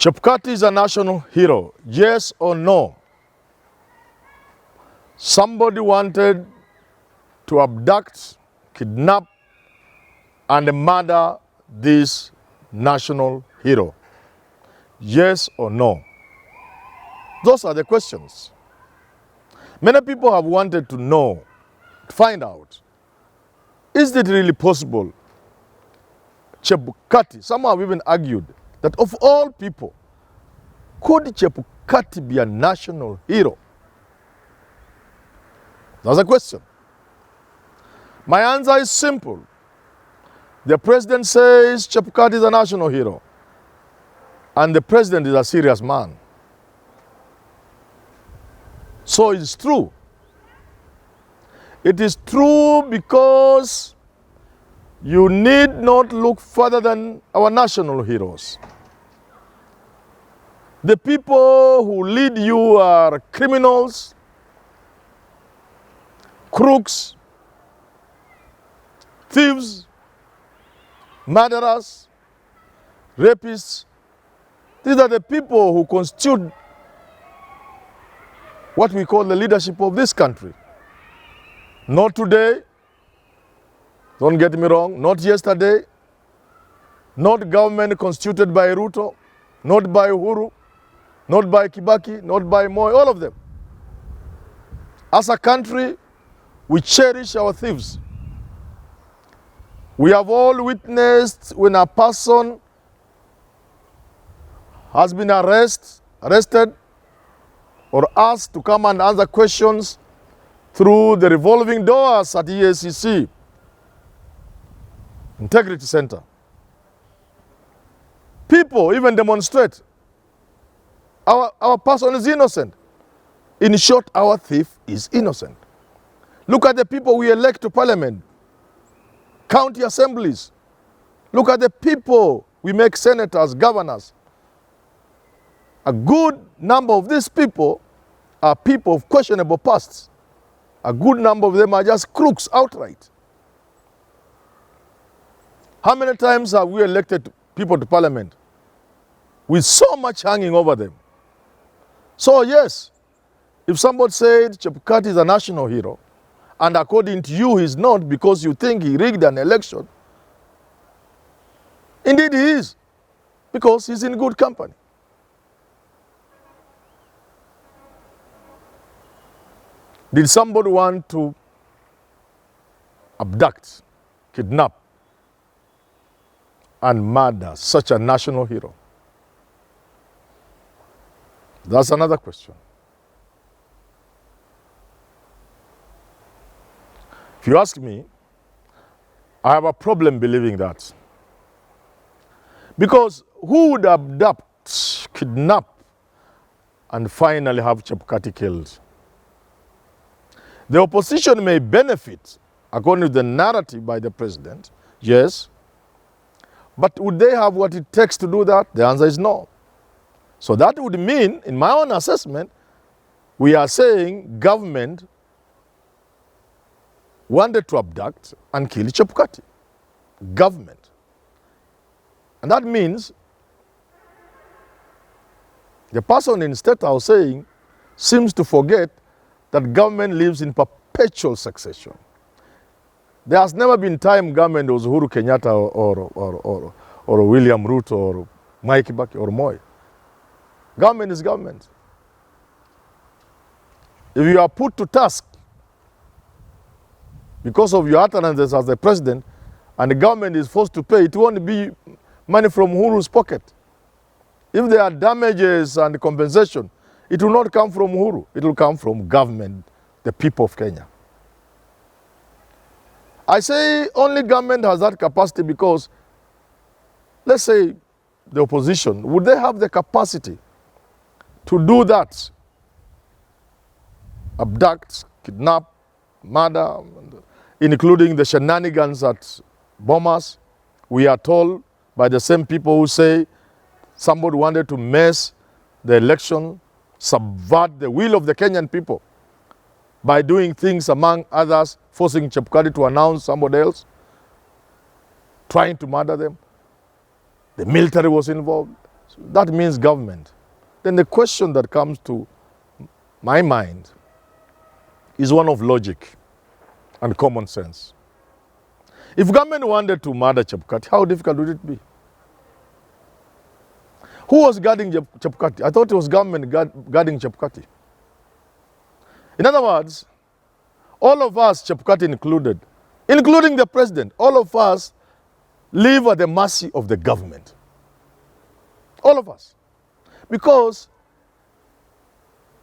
Chebukati is a national hero, yes or no? Somebody wanted to abduct, kidnap, and murder this national hero. Yes or no? Those are the questions. Many people have wanted to know, to find out, is it really possible? Chebukati, some have even argued that of all people, could Chebukati be a national hero? That's a question. My answer is simple. The president says Chebukati is a national hero, and the president is a serious man. So it's true. It is true because you need not look further than our national heroes. The people who lead you are criminals, crooks, thieves, murderers, rapists. These are the people who constitute what we call the leadership of this country. Not today, don't get me wrong, not yesterday, not government constituted by Ruto, not by Uhuru, not by Kibaki, not by Moi, all of them. As a country, we cherish our thieves. We have all witnessed when a person has been arrested or asked to come and answer questions through the revolving doors at EACC, Integrity Center. People even demonstrate. Our person is innocent. In short, our thief is innocent. Look at the people we elect to parliament, county assemblies. Look at the people we make senators, governors. A good number of these people are people of questionable pasts. A good number of them are just crooks outright. How many times have we elected people to parliament with so much hanging over them? So yes, if somebody said Chebukati is a national hero, and according to you he's not because you think he rigged an election, indeed he is, because he's in good company. Did somebody want to abduct, kidnap, and murder such a national hero? That's another question. If you ask me, I have a problem believing that. Because who would abduct, kidnap, and finally have Chebukati killed? The opposition may benefit, according to the narrative by the president, yes. But would they have what it takes to do that? The answer is no. So that would mean, in my own assessment, we are saying government wanted to abduct and kill Chebukati. Government. And that means the person in State House saying seems to forget that government lives in perpetual succession. There has never been time government was Uhuru Kenyatta or William Ruto or Mike Kibaki or Moi. Government is government. If you are put to task because of your utterances as the president and the government is forced to pay, it won't be money from Uhuru's pocket. If there are damages and compensation, it will not come from Uhuru. It will come from government, the people of Kenya. I say only government has that capacity because, let's say, the opposition, would they have the capacity to do that? Abduct, kidnap, murder, including the shenanigans at Bomas. We are told by the same people who say somebody wanted to mess the election, subvert the will of the Kenyan people by doing things, among others, forcing Chebukati to announce somebody else, trying to murder them. The military was involved. That means government. Then the question that comes to my mind is one of logic and common sense. If government wanted to murder Chebukati, how difficult would it be? Who was guarding Chebukati? I thought it was government guarding Chebukati. In other words, all of us, Chebukati included, including the president, all of us live at the mercy of the government. All of us. Because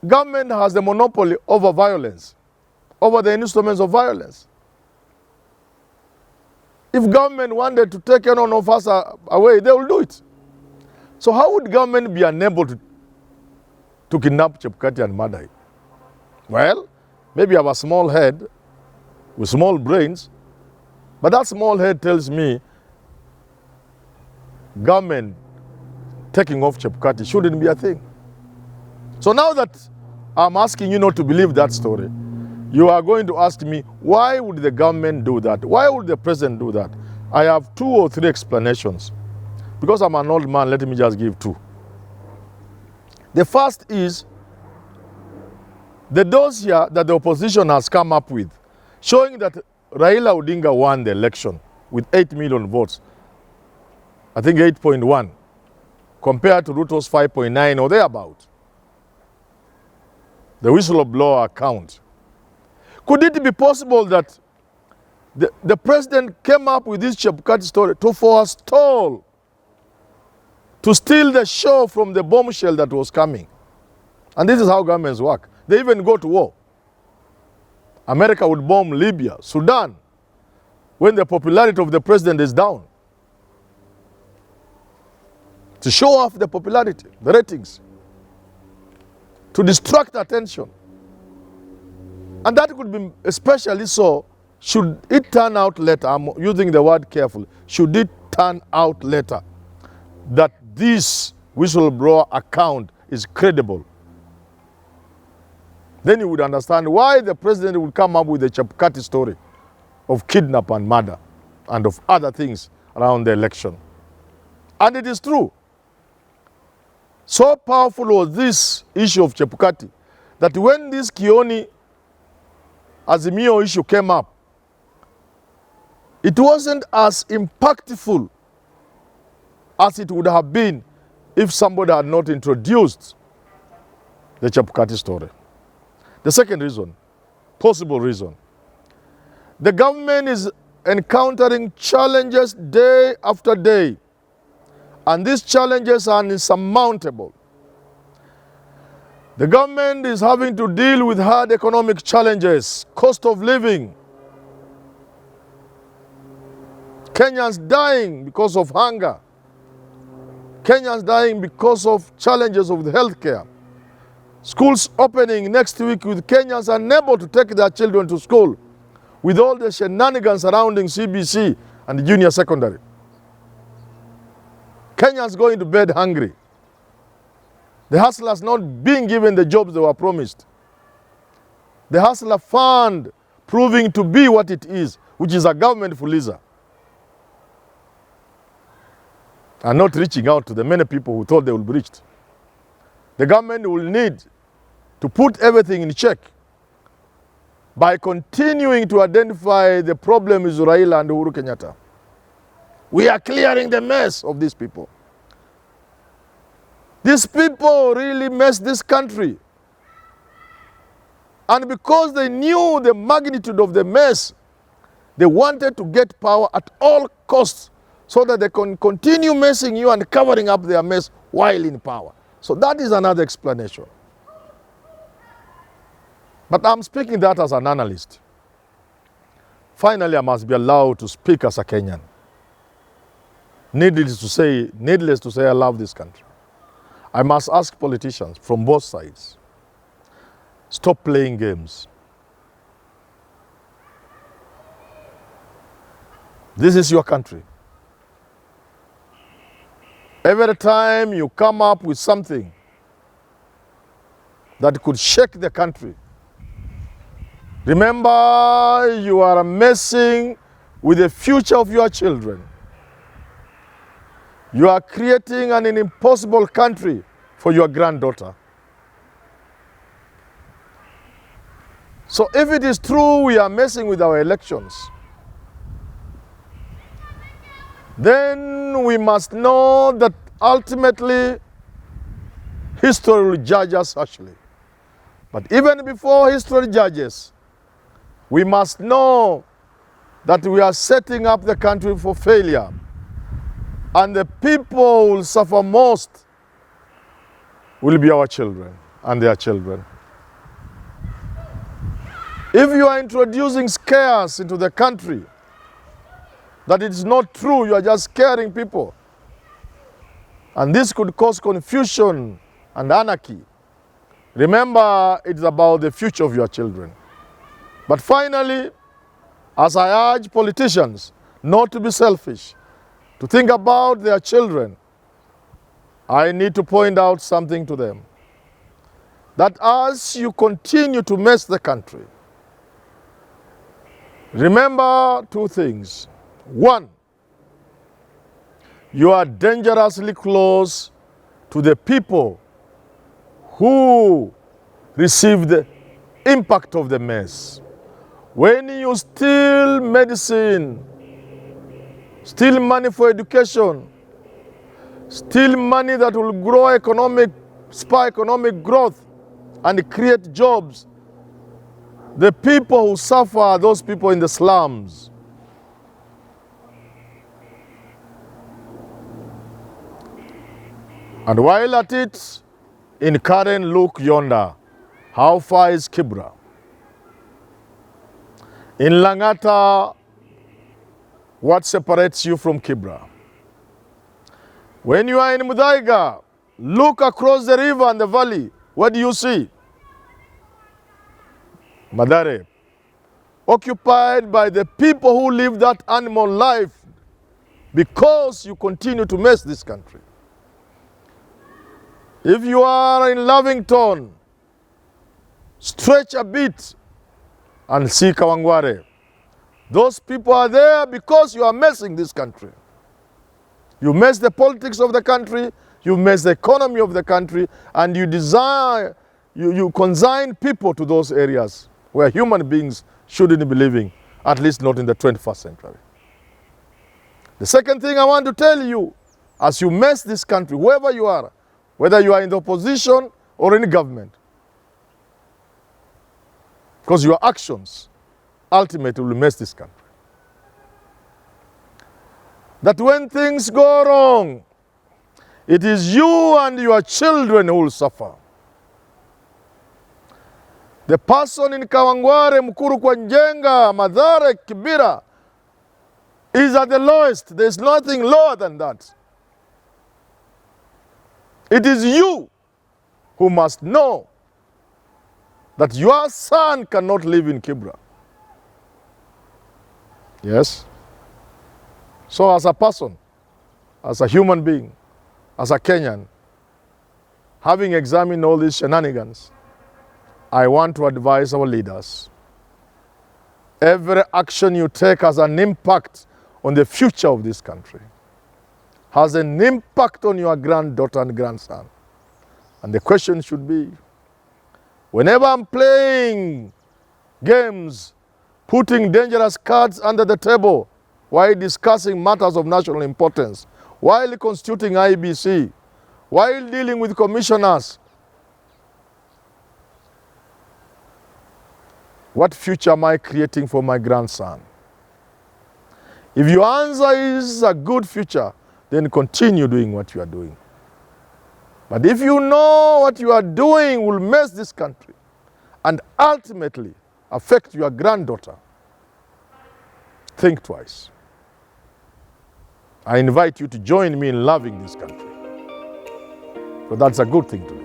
government has the monopoly over violence, over the instruments of violence. If government wanted to take any one of us away, they will do it. So how would government be unable to kidnap Chebukati and murder him? Well, maybe I have a small head with small brains, but that small head tells me government taking off Chebukati shouldn't be a thing. So now that I'm asking you not to believe that story, you are going to ask me, why would the government do that? Why would the president do that? I have 2 or 3 explanations. Because I'm an old man, let me just give 2. The first is the dossier that the opposition has come up with, showing that Raila Odinga won the election with 8 million votes. I think 8.1, compared to Ruto's 5.9 or thereabout. The whistleblower account. Could it be possible that the president came up with this Chebukati story to forestall, to steal the show from the bombshell that was coming? And this is how governments work. They even go to war. America would bomb Libya, Sudan, when the popularity of the president is down, to show off the popularity, the ratings, to distract attention. And that could be especially so should it turn out later, I'm using the word carefully, should it turn out later that this whistleblower account is credible, then you would understand why the president would come up with the Chebukati story of kidnap and murder and of other things around the election. And it is true. So powerful was this issue of Chebukati that when this Kioni Azimio issue came up, it wasn't as impactful as it would have been if somebody had not introduced the Chebukati story. The second reason, possible reason, the government is encountering challenges day after day, and these challenges are insurmountable. The government is having to deal with hard economic challenges, cost of living, Kenyans dying because of hunger, Kenyans dying because of challenges of the healthcare, schools opening next week with Kenyans unable to take their children to school with all the shenanigans surrounding CBC and junior secondary. Kenyans going to bed hungry. The hustlers not being given the jobs they were promised. The hustler fund proving to be what it is, which is a government fuliza, and not reaching out to the many people who thought they would be reached. The government will need to put everything in check by continuing to identify the problem with Raila and Uhuru Kenyatta. We are clearing the mess of these people. These people really messed this country. And because they knew the magnitude of the mess, they wanted to get power at all costs so that they can continue messing you and covering up their mess while in power. So that is another explanation. But I'm speaking that as an analyst. Finally, I must be allowed to speak as a Kenyan. Needless to say, I love this country. I must ask politicians from both sides, stop playing games. This is your country. Every time you come up with something that could shake the country, remember you are messing with the future of your children. You are creating an impossible country for your granddaughter. So if it is true we are messing with our elections, then we must know that ultimately history will judge us harshly. But even before history judges, we must know that we are setting up the country for failure. And the people who will suffer most will be our children and their children. If you are introducing scares into the country, that it is not true, you are just scaring people. And this could cause confusion and anarchy. Remember, it's about the future of your children. But finally, as I urge politicians not to be selfish, to think about their children, I need to point out something to them. That as you continue to mess the country, remember two things. One, you are dangerously close to the people who receive the impact of the mess. When you steal medicine, steal money for education, steal money that will grow spur economic growth and create jobs, the people who suffer are those people in the slums. And while at it, in Karen, look yonder. How far is Kibra? In Langata, what separates you from Kibra? When you are in Mudaiga, look across the river and the valley. What do you see? Madare, occupied by the people who live that animal life because you continue to mess this country. If you are in Lavington, stretch a bit and see Kawangware. Those people are there because you are messing this country. You mess the politics of the country, you mess the economy of the country, and you consign people to those areas where human beings shouldn't be living, at least not in the 21st century. The second thing I want to tell you, as you mess this country, wherever you are, whether you are in the opposition or in government, because your actions ultimately will mess this country. That when things go wrong, it is you and your children who will suffer. The person in Kawangware, Mukuru kwa Njenga, Mathare, Kibera is at the lowest. There is nothing lower than that. It is you who must know that your son cannot live in Kibra. Yes? So as a person, as a human being, as a Kenyan, having examined all these shenanigans, I want to advise our leaders. Every action you take has an impact on the future of this country, has an impact on your granddaughter and grandson. And the question should be, whenever I'm playing games, putting dangerous cards under the table while discussing matters of national importance, while constituting IBC, while dealing with commissioners, what future am I creating for my grandson? If your answer is a good future, then continue doing what you are doing. But if you know what you are doing will mess this country and ultimately affect your granddaughter, think twice. I invite you to join me in loving this country, because that's a good thing to do.